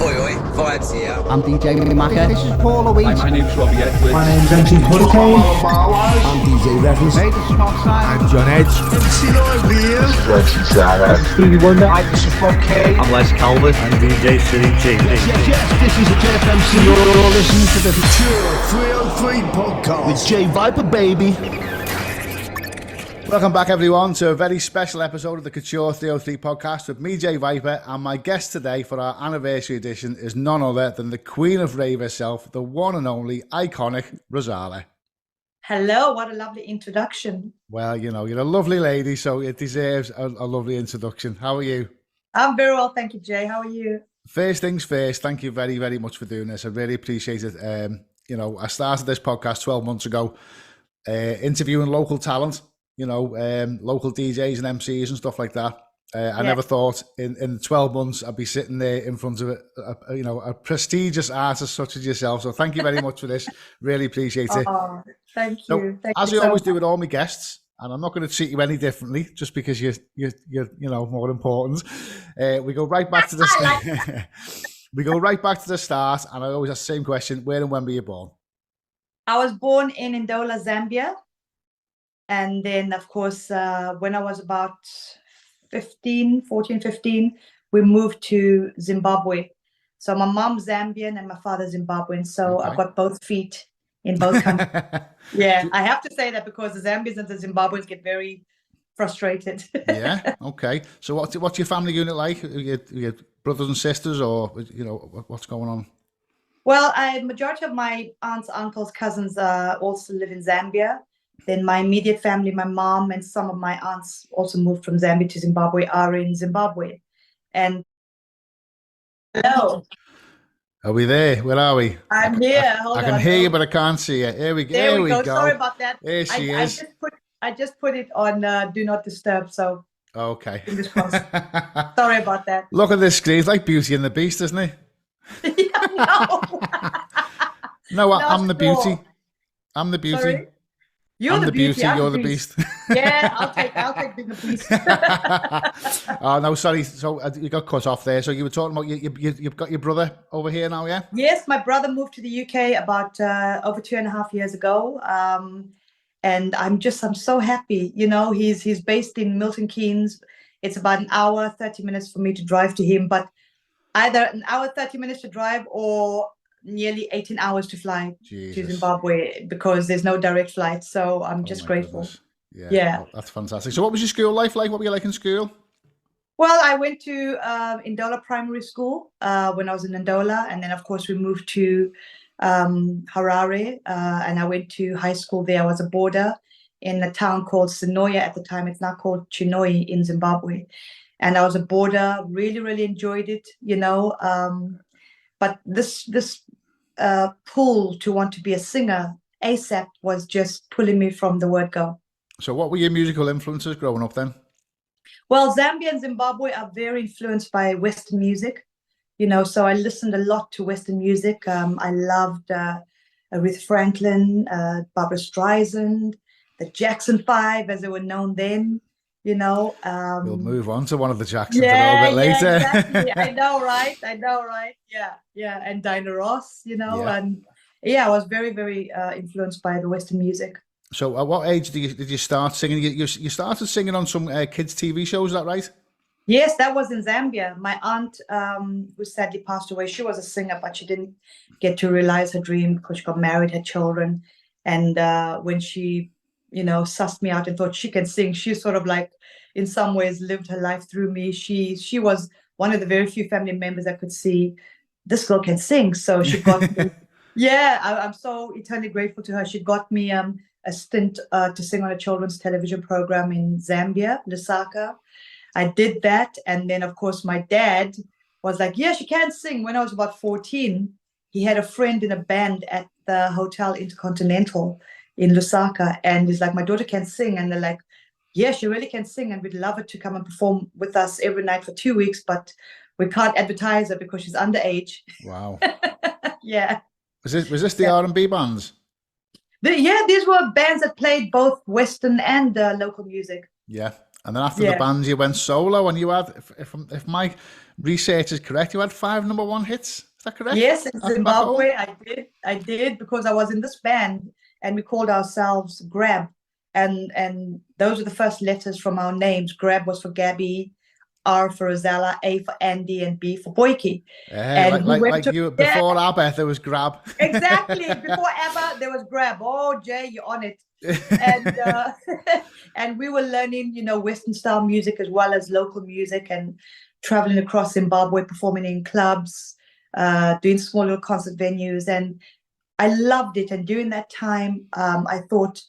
Oi, oi, vibes here. I'm DJ Macca. This is Paul Louise. Hi, my name's Robbie Edwards. My name's MC Hurricane. I'm DJ Reverend. Hey, this is Markside. I'm John Edge. MC Live. MC Sarah. Stevie Wonder. Hi, this is Bob K. I'm Les Calvert. I'm DJ City G. Yes, this is Jeff MC. You're listening to the Couture 303 podcast with Jay Viper, baby. Welcome back, everyone, to a very special episode of the Couture 303 podcast with me, Jay Viper, and my guest today for our anniversary edition is none other than the Queen of Rave herself, the one and only iconic Rozalla. Hello, what a lovely introduction. Well, you know, you're a lovely lady, so it deserves a lovely introduction. How are you? I'm very well, thank you, Jay. How are you? First things first, thank you very, very much for doing this. I really appreciate it. You know, I started this podcast 12 months ago, interviewing local talent. You know, local DJs and MCs and stuff like that. I never thought in 12 months I'd be sitting there in front of a prestigious artist such as yourself. So thank you very much for this. Really appreciate it. Oh, thank you. So, thank as you I always so do with all my guests, and I'm not going to treat you any differently just because you're more important. We go right back to the we go right back to the start, and I always ask the same question: where and when were you born? I was born in Ndola, Zambia. And then, of course, when I was about 15, we moved to Zimbabwe. So my mom's Zambian and my father's Zimbabwean. So Okay. I've got both feet in both countries. Yeah, I have to say that because the Zambians and the Zimbabweans get very frustrated. Yeah. Okay. So what's your family unit like? Your brothers and sisters, or what's going on? Well, majority of my aunts, uncles, cousins also live in Zambia. Then my immediate family, my mom and some of my aunts also moved from Zambia to Zimbabwe, are in Zimbabwe. And hello. Are we there? Where are we? I'm here. I can hear you, but I can't see you. Here we go. There we go. Sorry about that. There she is. I just put it on Do Not Disturb. So Okay. fingers crossed. Sorry about that. Look at this screen. It's like Beauty and the Beast, isn't it? No. No, I'm the beauty. I'm the beauty. Sorry? You're I'm the beauty. I'm you're the the beast. Yeah, I'll take being the beast. Oh, no, sorry. So you got cut off there. So you were talking about you've got your brother over here now, yeah? Yes, my brother moved to the UK about over 2.5 years ago. And I'm so happy. You know, he's based in Milton Keynes. It's about an hour, 30 minutes for me to drive to him, but either an hour, 30 minutes to drive or nearly 18 hours to fly to Zimbabwe because there's no direct flight. So I'm just grateful. Goodness. Yeah. Oh, that's fantastic. So what was your school life like? What were you like in school? Well, I went to Ndola Primary School when I was in Ndola. And then, of course, we moved to Harare and I went to high school there. I was a boarder in a town called Sonoya at the time. It's now called Chinoi in Zimbabwe. And I was a boarder, really, really enjoyed it, you know. But this pull to want to be a singer ASAP was just pulling me from the word go. So what were your musical influences growing up then? Well, Zambia and Zimbabwe are very influenced by Western music, you know, so I listened a lot to Western music. I loved Aretha Franklin, Barbara Streisand, the Jackson 5, as they were known then. You know, we'll move on to one of the Jacksons a little bit later. Yeah, exactly. I know, right? Yeah. And Dinah Ross, you know, and I was very, very influenced by the Western music. So at what age did you start singing? You started singing on some kids' TV shows, is that right? Yes, that was in Zambia. My aunt, who sadly passed away, she was a singer, but she didn't get to realize her dream because she got married, had children. And when she sussed me out and thought she can sing, she sort of like in some ways lived her life through me. She was one of the very few family members I could see this girl can sing. So she got me, I'm so eternally grateful to her. She got me a stint to sing on a children's television program in Zambia, Lusaka. I did that. And then of course my dad was like, yeah, she can sing. When I was about 14, he had a friend in a band at the Hotel Intercontinental in Lusaka, and he's like, my daughter can sing, and they're like, yeah, she really can sing, and we'd love her to come and perform with us every night for 2 weeks, but we can't advertise her because she's underage. Wow. Yeah. Was this the R&B bands? These were bands that played both Western and local music. Yeah. And then after the band, you went solo, and you had, if my research is correct, you had 5 #1 hits. Is that correct? Yes, in Zimbabwe, I did because I was in this band, and we called ourselves Grab, and those are the first letters from our names. Grab was for Gabby, R for Rozalla, A for Andy, and B for Boyke. And like you before ABBA, there was Grab. Exactly, before ABBA, there was Grab. Oh, Jay, you're on it. And and we were learning, Western style music as well as local music, and traveling across Zimbabwe, performing in clubs, doing small little concert venues, and I loved it. And during that time, I thought,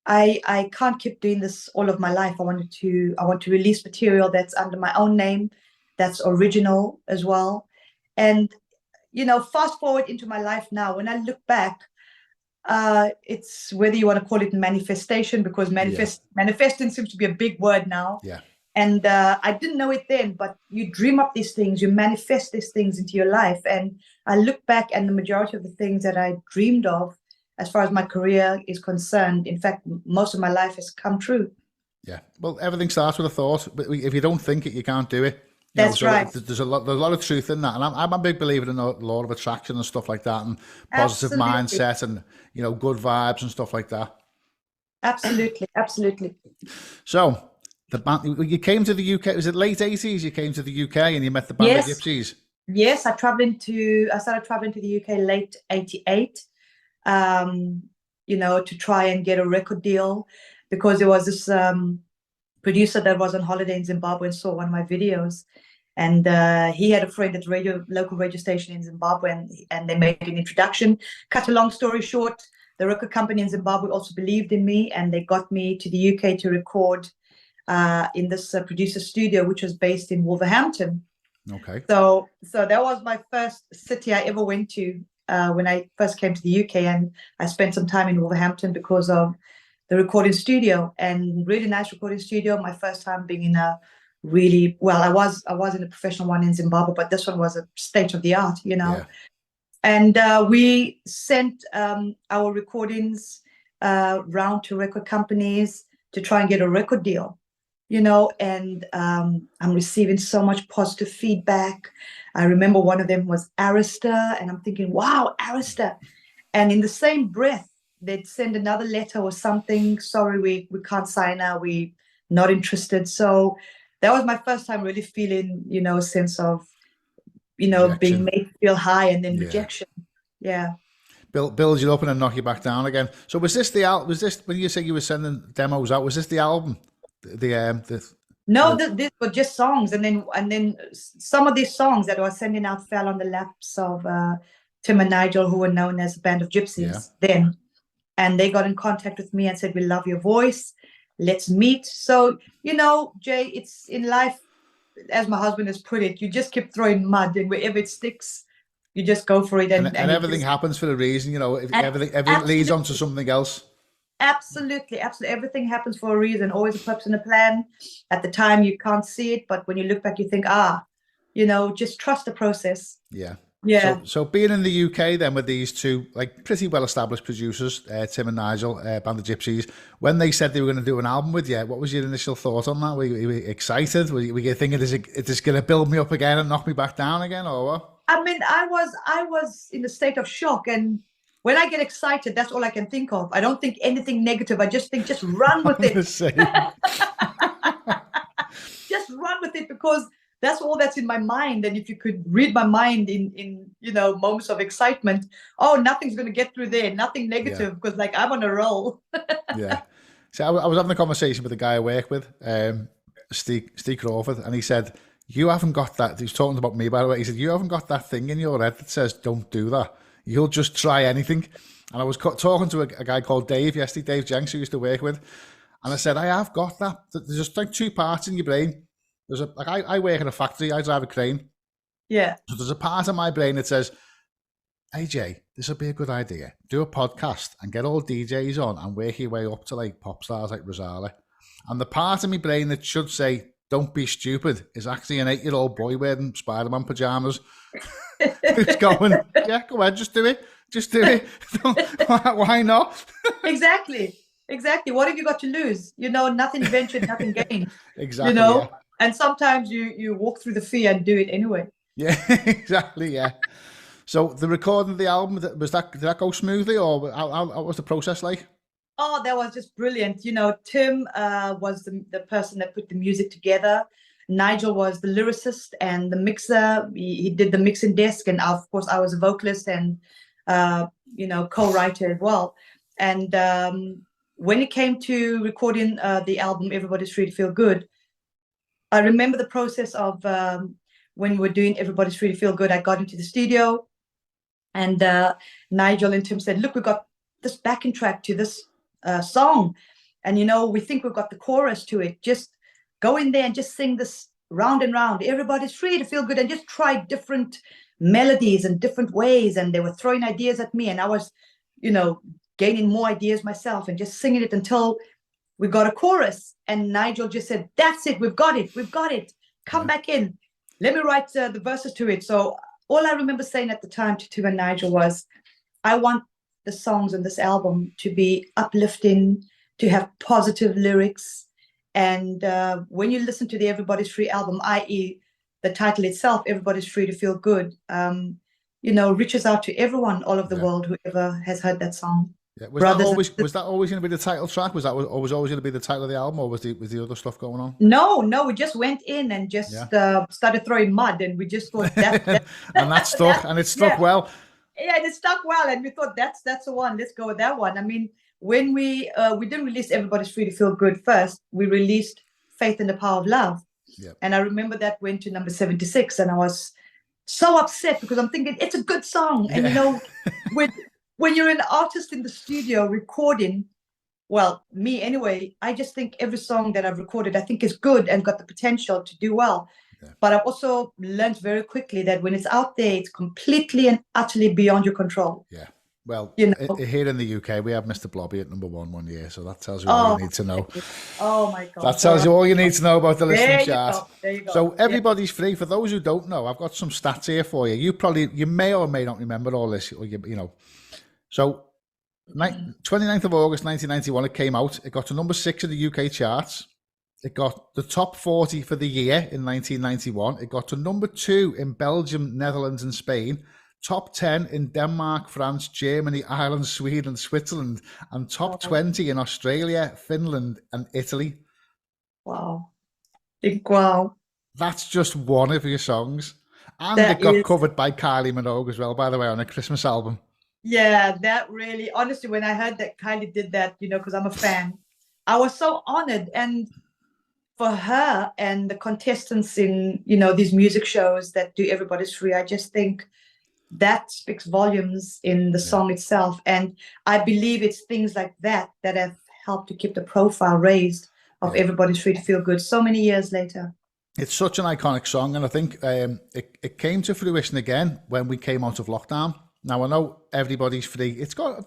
I can't keep doing this all of my life. I want to release material that's under my own name, that's original as well. And fast forward into my life now, when I look back, it's whether you want to call it manifestation, because manifesting seems to be a big word now. Yeah. And I didn't know it then, but you dream up these things, you manifest these things into your life. And I look back, and the majority of the things that I dreamed of, as far as my career is concerned, in fact, most of my life has come true. Yeah. Well, everything starts with a thought. But if you don't think it, you can't do it. That's right. There's a lot of truth in that, and I'm a big believer in the law of attraction and stuff like that, and positive mindset, and good vibes and stuff like that. Absolutely. So the band, you came to the UK. Was it late '80s? You came to the UK and you met the band of Gypsies. Yes, I started traveling to the UK late '88. To try and get a record deal, because there was this producer that was on holiday in Zimbabwe and saw one of my videos, and he had a friend at local radio station in Zimbabwe, and they made an introduction. Cut a long story short, the record company in Zimbabwe also believed in me, and they got me to the UK to record in this producer studio, which was based in Wolverhampton. Okay. So that was my first city I ever went to. When I first came to the UK, and I spent some time in Wolverhampton because of the recording studio, and really nice recording studio. My first time being in a really, I was in a professional one in Zimbabwe, but this one was a state of the art, Yeah. And we sent our recordings round to record companies to try and get a record deal, and I'm receiving so much positive feedback. I remember one of them was Arista, and I'm thinking, wow, Arista. And in the same breath, they'd send another letter or something. Sorry, we can't sign now. We're not interested. So that was my first time really feeling, a sense of, rejection. Being made feel high, and then rejection. Yeah. Build you up and then knock you back down again. So was this when you say you were sending demos out? Was this the album? No, these were just songs, and then some of these songs that I was sending out fell on the laps of Tim and Nigel, who were known as a band of gypsies then, and they got in contact with me and said, "We love your voice, let's meet." So Jay, it's in life, as my husband has put it, you just keep throwing mud, and wherever it sticks, you just go for it, and everything happens for a reason. Everything leads on to something else. Absolutely. Everything happens for a reason. Always a purpose and a plan. At the time, you can't see it, but when you look back, you think, just trust the process. Yeah. Yeah. So being in the UK then with these two pretty well established producers, Tim and Nigel, Band of Gypsies, when they said they were going to do an album with you, what was your initial thought on that? Were you excited? Were you thinking, is this going to build me up again and knock me back down again, or what? I mean, I was in a state of shock, and when I get excited, that's all I can think of. I don't think anything negative. I just think, just run with it. Just run with it, because that's all that's in my mind. And if you could read my mind in moments of excitement, nothing's going to get through there. Nothing negative, because I'm on a roll. Yeah. So I was having a conversation with a guy I work with, Steve Crawford, and he said, "You haven't got that." He was talking about me, by the way. He said, "You haven't got that thing in your head that says don't do that. You'll just try anything." And I was talking to a guy called Dave yesterday, Dave Jenks, who used to work with, and I said, "I have got that. There's just two parts in your brain. There's I work in a factory. I drive a crane. Yeah. So there's a part of my brain that says, hey Jay, this would be a good idea. Do a podcast and get all DJs on and work your way up to pop stars like Rozalla. And the part of my brain that should say, don't be stupid, is actually an 8-year-old boy wearing Spider-Man pajamas who's going, yeah, go ahead, just do it. Just do it. Why not?" Exactly. exactly. What have you got to lose? Nothing ventured, nothing gained. Exactly. Yeah. And sometimes you walk through the fear and do it anyway. Yeah, exactly. Yeah. So the recording of the album, did that go smoothly, or how was the process like? Oh, that was just brilliant. Tim was the person that put the music together. Nigel was the lyricist and the mixer. He did the mixing desk, and of course I was a vocalist and co-writer as well. And when it came to recording the album Everybody's Free to Feel Good, I remember the process of when we were doing Everybody's Free to Feel Good. I got into the studio, and Nigel and Tim said, "Look, we got this backing track to this song, and we think we've got the chorus to it. Just go in there and just sing this round and round. Everybody's free to feel good," and just try different melodies and different ways. And they were throwing ideas at me, and I was gaining more ideas myself and just singing it until we got a chorus. And Nigel just said, "That's it, we've got it, come back in, let me write the verses to it." So all I remember saying at the time to Tim and Nigel was, I want the songs on this album to be uplifting, to have positive lyrics. And when you listen to the Everybody's Free album, i.e. the title itself, Everybody's Free to Feel Good, reaches out to everyone all over the world, whoever has heard that song. Yeah. Was that always going to be the title track? Was always going to be the title of the album, or was the other stuff going on? No, we just went in and just started throwing mud, and we just thought that and that stuck, and it stuck well. Yeah, and it stuck well, and we thought that's the one. Let's go with that one. I mean, when we didn't release Everybody's Free to Feel Good first, we released Faith in the Power of Love. Yep. And I remember that went to number 76, and I was so upset because I'm thinking it's a good song. And when you're an artist in the studio recording, well, me anyway, I just think every song that I've recorded, I think is good and got the potential to do well. Yeah. But I've also learned very quickly that when it's out there, it's completely and utterly beyond your control. Yeah. Well, here in the UK, we have Mr. Blobby at number 1 year, so that tells you all you need to know. Oh my God! That tells you all you need to know about the listening chart. There you go. So Everybody's Free. For those who don't know, I've got some stats here for you. You may or may not remember all this, or So 29th of August 1991, it came out. It got to number 6 in the UK charts. It got the top 40 for the year in 1991. It got to number 2 in Belgium, Netherlands, and Spain. Top 10 in Denmark, France, Germany, Ireland, Sweden, Switzerland, and top 20 in Australia, Finland, and Italy. Wow. Wow. That's just one of your songs. And it got covered by Kylie Minogue as well, by the way, on a Christmas album. Yeah, that really, honestly, when I heard that Kylie did that, because I'm a fan, I was so honored. And for her and the contestants in, these music shows that do Everybody's Free, I just think that speaks volumes in the song itself. And I believe it's things like that that have helped to keep the profile raised of Everybody's Free to Feel Good so many years later. It's such an iconic song, and I think it came to fruition again when we came out of lockdown. Now, I know Everybody's Free. It's got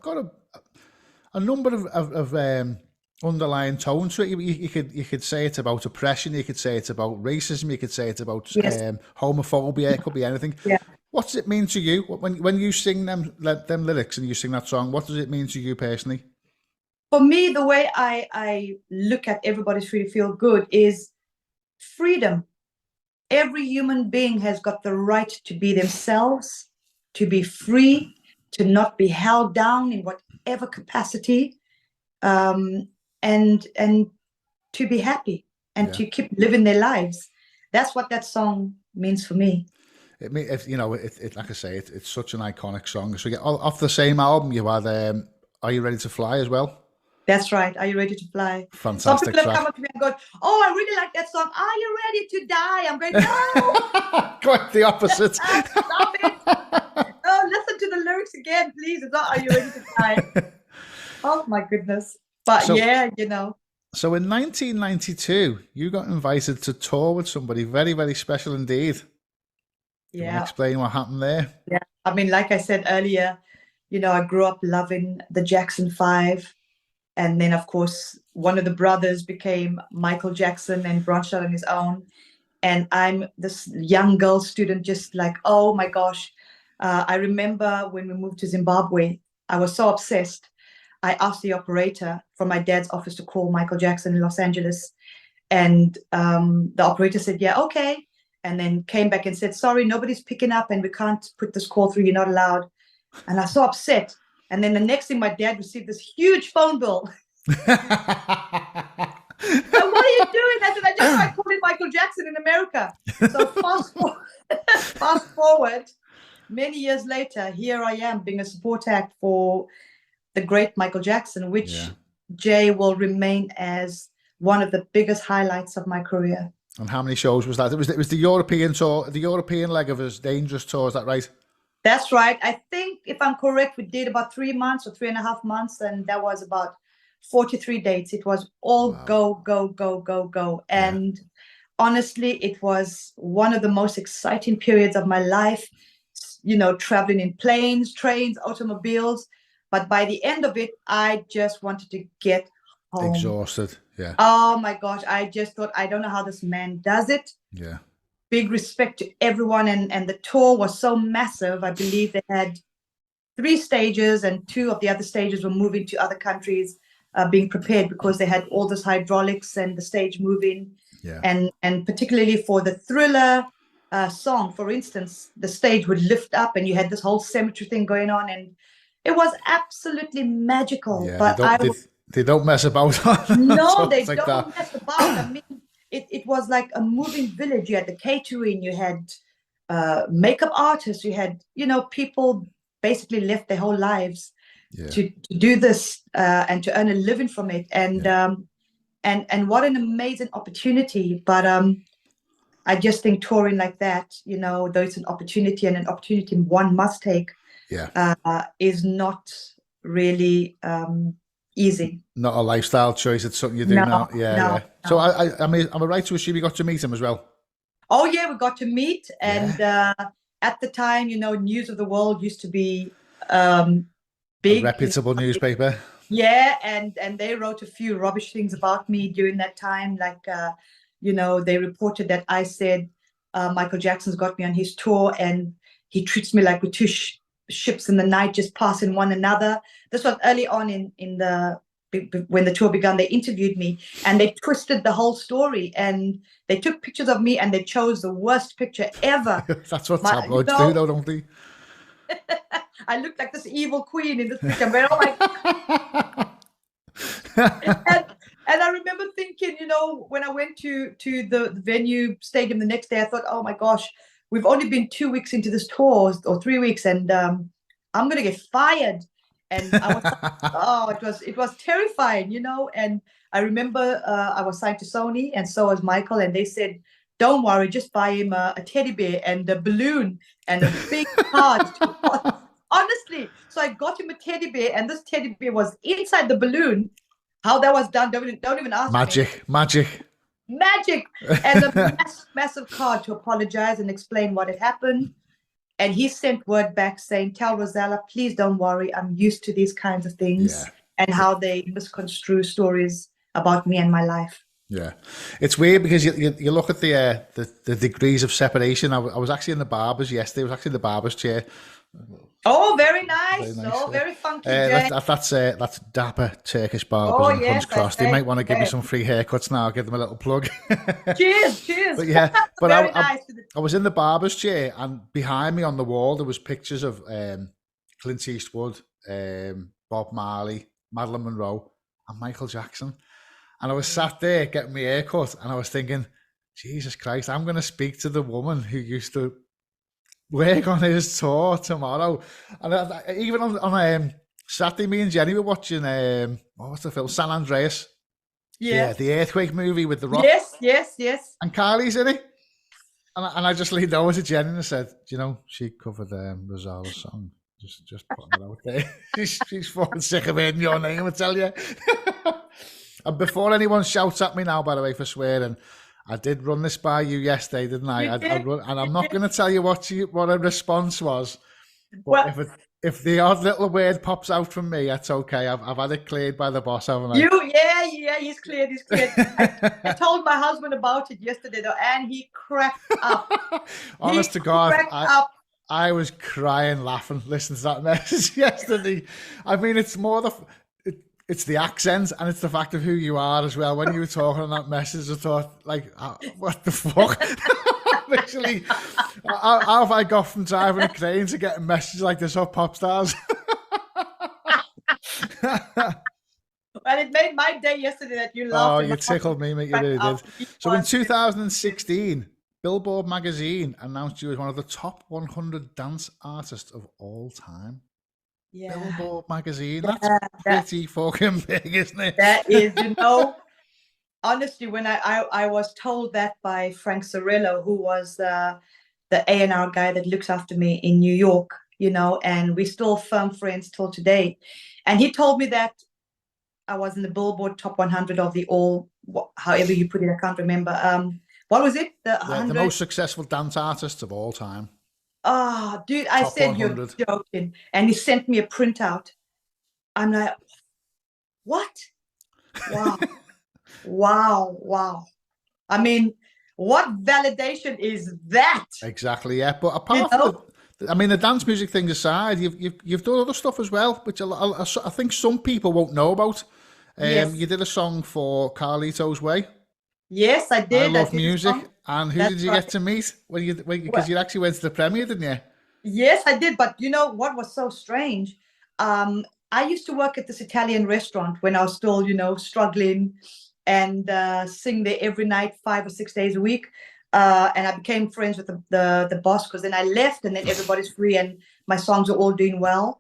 a number of underlying tones to it. You could say it's about oppression. You could say it's about racism. You could say it's about homophobia. It could be anything. Yeah. What does it mean to you when you sing them lyrics and you sing that song? What does it mean to you personally? For me, the way I look at Everybody's Free to Feel Good is freedom. Every human being has got the right to be themselves, to be free, to not be held down in whatever capacity, and to be happy and to keep living their lives. That's what that song means for me. It like I say, it's such an iconic song. So off the same album, you had Are You Ready to Fly as well? That's right. Are You Ready to Fly? Fantastic. Some people track. have come up to me and go, "Oh, I really like that song. Are you ready to die?" I'm going, no. Quite the opposite. Stop it. Oh, listen to the lyrics again, please. It's not Are You Ready to Die? Oh, my goodness. But So in 1992, you got invited to tour with somebody very, very special indeed. Can you explain what happened there? Yeah. I mean, like I said earlier, I grew up loving the Jackson 5. And then, of course, one of the brothers became Michael Jackson and branched out on his own. And I'm this young girl student, just like, oh my gosh. I remember when we moved to Zimbabwe, I was so obsessed. I asked the operator from my dad's office to call Michael Jackson in Los Angeles. And the operator said, yeah, okay. And then came back and said, sorry, nobody's picking up and we can't put this call through. You're not allowed. And I was so upset. And then the next thing, my dad received this huge phone bill. So what are you doing? I said, I just tried calling Michael Jackson in America. So fast forward, many years later, here I am being a support act for the great Michael Jackson, which Jay will remain as one of the biggest highlights of my career. And how many shows was that? It was the European tour, the European leg of his Dangerous tour. Is that right? That's right. I think, if I'm correct, we did about 3 months or 3.5 months, and that was about 43 dates. It was all go, go, go, go, go. And honestly, it was one of the most exciting periods of my life, you know, traveling in planes, trains, automobiles. But by the end of it, I just wanted to get home. Exhausted. Yeah. Oh my gosh. I just thought, I don't know how this man does it. Yeah. Big respect to everyone. And the tour was so massive. I believe they had 3 stages and 2 of the other stages were moving to other countries, being prepared because they had all this hydraulics and the stage moving. Yeah. And particularly for the Thriller song, for instance, the stage would lift up and you had this whole cemetery thing going on, and it was absolutely magical. Yeah, but they don't mess about. No, they like don't mess about. I mean, it was like a moving village. You had the catering, you had makeup artists, you had, you know, people basically left their whole lives to do this and to earn a living from it. And what an amazing opportunity. But I just think touring like that, you know, though it's an opportunity and an opportunity one must take, is not really easy. Not a lifestyle choice. It's something you do now. Yeah. So I mean, am I right to assume you got to meet him as well? Oh yeah, we got to meet. And at the time, you know, News of the World used to be big. A reputable newspaper. Yeah, and they wrote a few rubbish things about me during that time. Like, you know, they reported that I said Michael Jackson's got me on his tour and he treats me like we're 2 ships in the night just passing one another. This was early on when the tour began. They interviewed me and they twisted the whole story and they took pictures of me and they chose the worst picture ever. That's what tabloids do, though, don't they? I looked like this evil queen in this picture. But oh my and I remember thinking, you know, when I went to the venue stadium the next day, I thought, oh my gosh, we've only been 2 weeks into this tour or 3 weeks, and I'm going to get fired. And I was, it was terrifying, you know. And I remember I was signed to Sony, and so was Michael, and they said, don't worry, just buy him a teddy bear and a balloon and a big card. Honestly, so I got him a teddy bear, and this teddy bear was inside the balloon. How that was done, don't even ask me. Magic. And a massive card to apologize and explain what had happened. And he sent word back saying, tell Rozalla, please don't worry. I'm used to these kinds of things and how they misconstrue stories about me and my life. Yeah, it's weird because you look at the degrees of separation. I was actually in the barber's yesterday. I was actually in the barber's chair. Oh, very nice. Very funky. That's dapper Turkish barbers in Hunts Cross. They might want to give me some free haircuts now. I'll give them a little plug. Cheers. But yeah, but nice. I was in the barber's chair, and behind me on the wall there was pictures of Clint Eastwood, Bob Marley, Marilyn Monroe, and Michael Jackson. And I was sat there getting my haircut, and I was thinking, Jesus Christ, I'm going to speak to the woman who used to work on his tour tomorrow. And even on Saturday, me and Jenny were watching, what's the film? San Andreas. Yeah, the earthquake movie with The Rock. Yes. And Carly's in it. And I just leaned over to Jenny and I said, do you know, she covered Rozalla's song. Just putting it out there. she's fucking sick of hearing your name, I tell you. And before anyone shouts at me now, by the way, for swearing, I did run this by you yesterday, didn't I? And I'm not going to tell you what a response was. But well, if the odd little word pops out from me, that's okay. I've had it cleared by the boss, haven't I? Yeah, he's cleared. I told my husband about it yesterday, though, and he cracked up. Honest to God, I was crying, laughing, listening to that message yesterday. I mean, it's more it's the accent and it's the fact of who you are as well. When you were talking on that message, I thought, like, what the fuck? Literally, how have I got from driving a crane to getting messages like this off pop stars? Well, it made my day yesterday that you Oh, laughed. you tickled me, mate. You really did. So in 2016, Billboard magazine announced you as one of the top 100 dance artists of all time. Yeah. Billboard magazine. That's pretty fucking big, isn't it? That is, honestly, when I was told that by Frank Sorello, who was the A&R guy that looks after me in New York, and we're still firm friends till today. And he told me that I was in the Billboard top 100 of the however you put it, I can't remember. What was it? The most successful dance artists of all time. Oh, dude, I Top said 100. You're joking. And he sent me a printout. I'm like, what? Wow. Wow. I mean, what validation is that? Exactly, yeah. But apart from the dance music thing aside, you've done other stuff as well, which I think some people won't know about. Yes. You did a song for Carlito's Way. Yes, I did. I Love Music. And who did you get to meet? Because you actually went to the premiere, didn't you? Yes, I did. But you know what was so strange? I used to work at this Italian restaurant when I was still, struggling, and sing there every night, 5 or 6 days a week. And I became friends with the boss, because then I left, and then everybody's free and my songs are all doing well.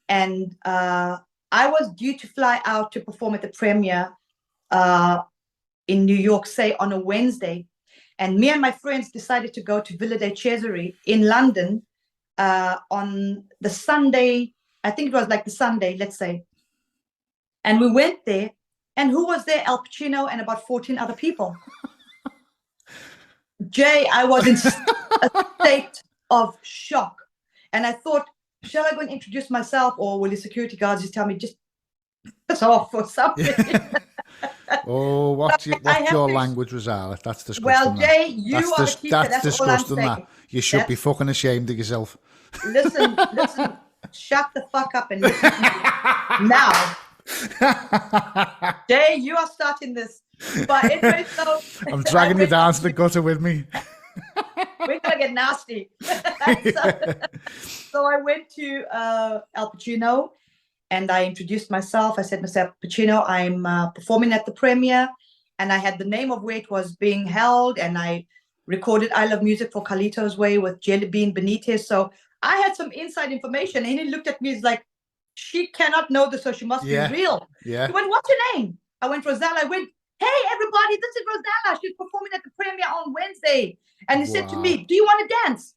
And I was due to fly out to perform at the premiere in New York, say on a Wednesday. And me and my friends decided to go to Villa dei Cesari in London on the Sunday. I think it was like the Sunday, let's say. And we went there, and who was there? Al Pacino and about 14 other people. Jay, I was in a state of shock. And I thought, shall I go and introduce myself, or will the security guards just tell me, just piss off or something? Oh, what's your language, Rozalla? That's disgusting. Well, Jay, you are the teacher. That's disgusting. that. You should be fucking ashamed of yourself. Listen, shut the fuck up and listen to me now. Jay, you are starting this. But anyway, so I'm dragging you down to the gutter with me. We're gonna get nasty. So I went to Al Pacino, and I introduced myself. I said, Mr. Pacino, I'm performing at the premiere, and I had the name of where it was being held, and I recorded I Love Music for Carlito's Way with Jelly Bean Benitez. So I had some inside information, and he looked at me, he's like, she cannot know this, so she must be real. Yeah. He went, what's your name? I went, Rozalla. I went, hey, everybody, this is Rozalla. She's performing at the premiere on Wednesday. And he said to me, do you want to dance?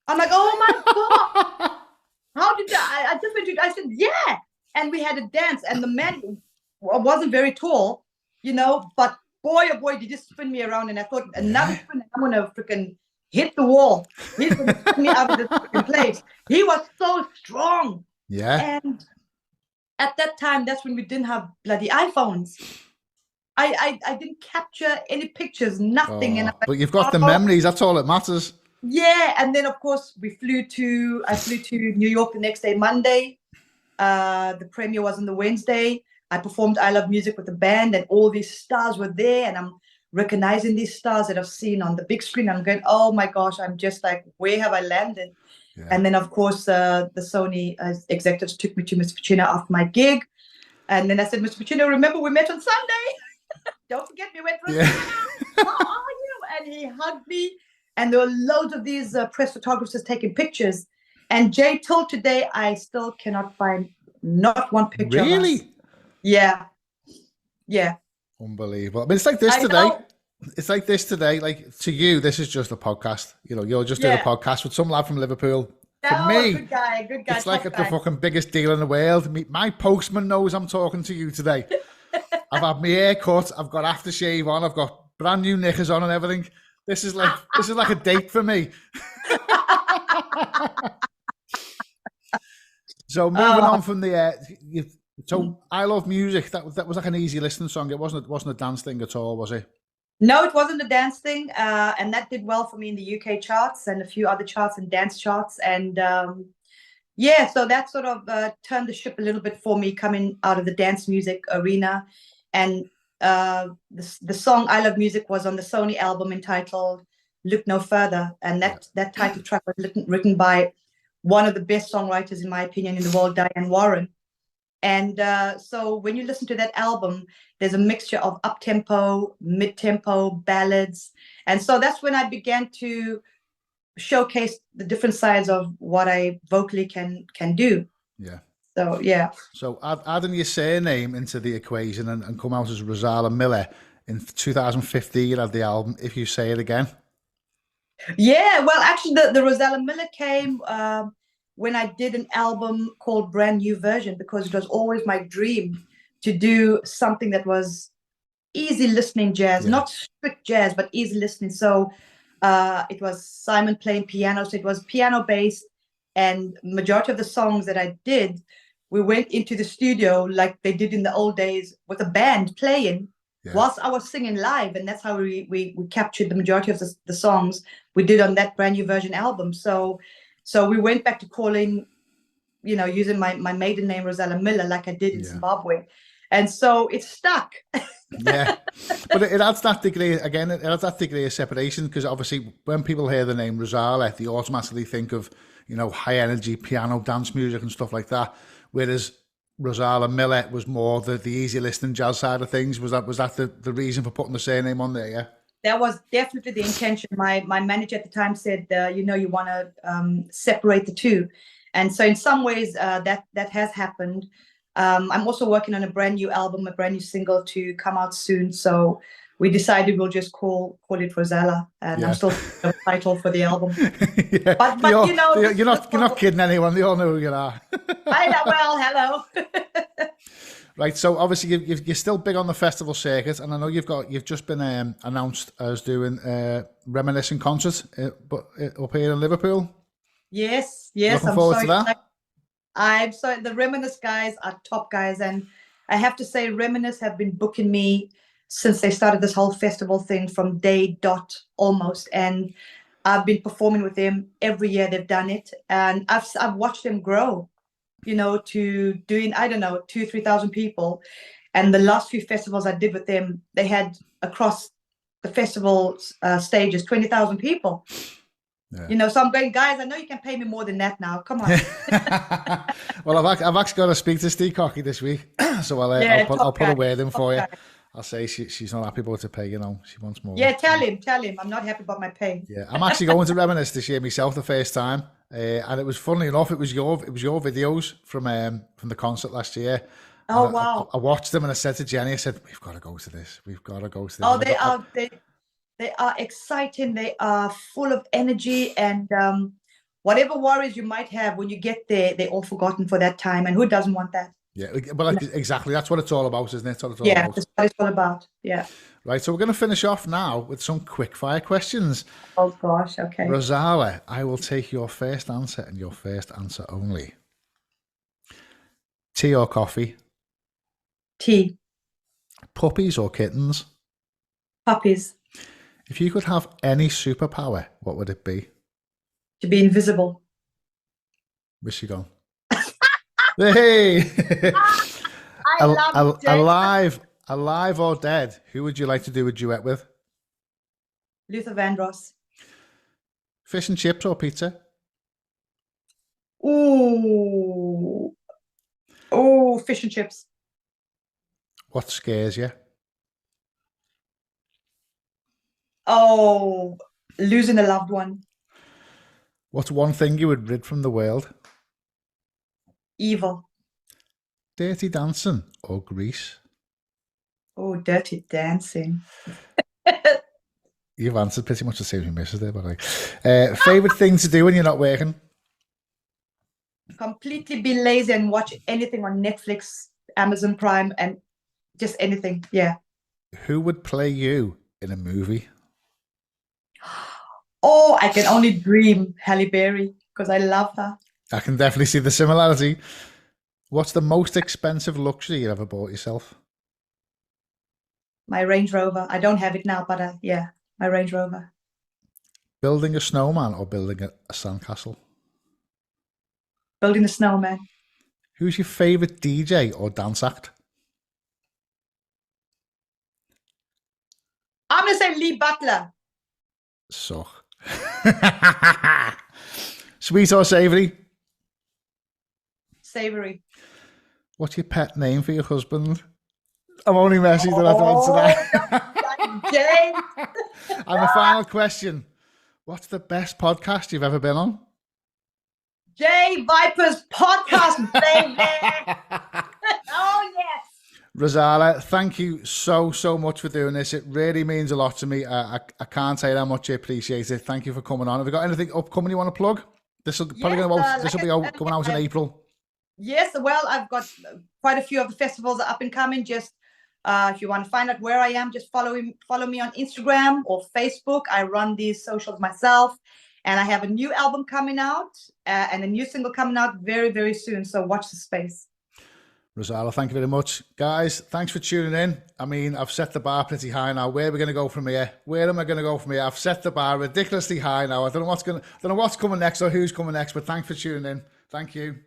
I'm like, oh my God. How did I just went to, I said, yeah. And we had a dance, and the man wasn't very tall, but boy, oh boy, did he spin me around. And I thought, another spin, I'm going to freaking hit the wall. He's going to spin me out of this freaking place. He was so strong. Yeah. And at that time, that's when we didn't have bloody iPhones. I didn't capture any pictures, nothing. And but you've got the memories. That's all that matters. Yeah. And then, of course, I flew to New York the next day, Monday. The premiere was on the Wednesday. I performed I Love Music with the band, and all these stars were there, and I'm recognizing these stars that I've seen on the big screen. I'm going, oh my gosh, I'm just like, where have I landed? Yeah. And then, of course, the Sony executives took me to Mr. Pacino after my gig. And then I said, Mr. Pacino, remember we met on Sunday? Don't forget me, went for how are you? And he hugged me. And there were loads of these press photographers taking pictures. And Jay, till today, I still cannot find not one picture. Really? Of us. Yeah. Yeah. Unbelievable. I mean, it's like this today. It's like this today. Like, to you, this is just a podcast. You're just doing a podcast with some lad from Liverpool. For me, good guy. It's like the fucking biggest deal in the world. My postman knows I'm talking to you today. I've had my hair cut. I've got aftershave on. I've got brand new knickers on and everything. This is like a date for me. So moving on from the so I Love Music. That was like an easy listening song. It wasn't a dance thing at all, was it? No, it wasn't a dance thing, and that did well for me in the UK charts and a few other charts and dance charts. And Yeah, so that sort of turned the ship a little bit for me coming out of the dance music arena. And the song I Love Music was on the Sony album entitled Look No Further. And that title track was written by one of the best songwriters, in my opinion, in the world, Diane Warren. And so when you listen to that album, there's a mixture of up-tempo, mid-tempo, ballads. And so that's when I began to showcase the different sides of what I vocally can do. Yeah. So, yeah. So adding your surname into the equation and come out as Rozalla Miller in 2015, you had the album If You Say It Again. Yeah, well, actually, the Rozalla Miller came when I did an album called Brand New Version, because it was always my dream to do something that was easy listening jazz, not strict jazz, but easy listening. So it was Simon playing piano, so it was piano based, and majority of the songs that I did, we went into the studio like they did in the old days with a band playing whilst I was singing live, and that's how we captured the majority of the songs we did on that Brand New Version album. So we went back to calling, using my maiden name Rozalla Miller like I did in Zimbabwe, and so it stuck. Yeah, but it adds that degree again. It adds that degree of separation, because obviously when people hear the name Rozalla, they automatically think of high energy piano dance music and stuff like that. Whereas Rozalla Miller was more the easy listening jazz side of things. Was that the reason for putting the surname on there? Yeah, that was definitely the intention. My manager at the time said, you want to separate the two, and so in some ways that has happened. I'm also working on a brand new album, a brand new single to come out soon. So we decided we'll just call it Rozalla, and I'm still the title for the album. But you're not kidding anyone. They all know who you are. I know. Well, hello. Right. So obviously you're still big on the festival circuit, and I know you've just been announced as doing Reminiscent concert, but up here in Liverpool. Yes. Looking forward to that. I'm sorry, the Reminisce guys are top guys, and I have to say Reminisce have been booking me since they started this whole festival thing from day dot almost, and I've been performing with them every year they've done it, and I've watched them grow, to doing 2,000-3,000 people, and the last few festivals I did with them, they had across the festival stages 20,000 people. Yeah. So I'm going, guys, I know you can pay me more than that now. Come on. Well, I've actually got to speak to Steve Cocky this week, so I'll put a word in for you. I'll say she's not happy about her pay, she wants more. Yeah, tell him I'm not happy about my pay. Yeah, I'm actually going to Reminisce this year myself the first time, and it was, funnily enough, it was your videos from the concert last year. Oh, wow. I watched them and I said to Jenny, I said, we've got to go to this. Oh, they are exciting. They are full of energy, and whatever worries you might have when you get there, they're all forgotten for that time. And who doesn't want that? Yeah, but exactly. That's what it's all about, isn't it? That's what that's what it's all about. Yeah. Right. So we're going to finish off now with some quick fire questions. Oh, gosh. Okay. Rozalla, I will take your first answer and your first answer only. Tea or coffee? Tea. Puppies or kittens? Puppies. If you could have any superpower, what would it be? To be invisible. Where's she gone? Hey! I love it. Alive or dead, who would you like to do a duet with? Luther Vandross. Fish and chips or pizza? Ooh, fish and chips. What scares you? Oh, losing a loved one. What's one thing you would rid from the world? Evil. Dirty Dancing or Grease? Oh, Dirty Dancing. You've answered pretty much the same as your missus there, but favourite thing to do when you're not working? Completely be lazy and watch anything on Netflix, Amazon Prime, and just anything. Yeah. Who would play you in a movie? Oh, I can only dream Halle Berry, because I love her. I can definitely see the similarity. What's the most expensive luxury you ever bought yourself? My Range Rover. I don't have it now, but yeah, my Range Rover. Building a snowman or building a sandcastle? building a snowman. Who's your favourite DJ or dance act? I'm gonna say Lee Butler. So, sweet or savoury? Savory. What's your pet name for your husband? I'm only messing, don't have to answer that. Jay. And the final question. What's the best podcast you've ever been on? Jay Viper's podcast, baby. Oh, yes. Rozalla, thank you so much for doing this. It really means a lot to me. I can't say how much I appreciate it. Thank you for coming on. Have you got anything upcoming you want to plug? This will probably coming out in April. Yes, well, I've got quite a few of the festivals are up and coming. Just if you want to find out where I am, just follow me on Instagram or Facebook. I run these socials myself, and I have a new album coming out and a new single coming out very, very soon. So watch the space. Rozalla, thank you very much. Guys, thanks for tuning in. I mean, I've set the bar pretty high now. Where are we going to go from here? Where am I going to go from here? I've set the bar ridiculously high now. I don't know what's coming next or who's coming next, but thanks for tuning in. Thank you.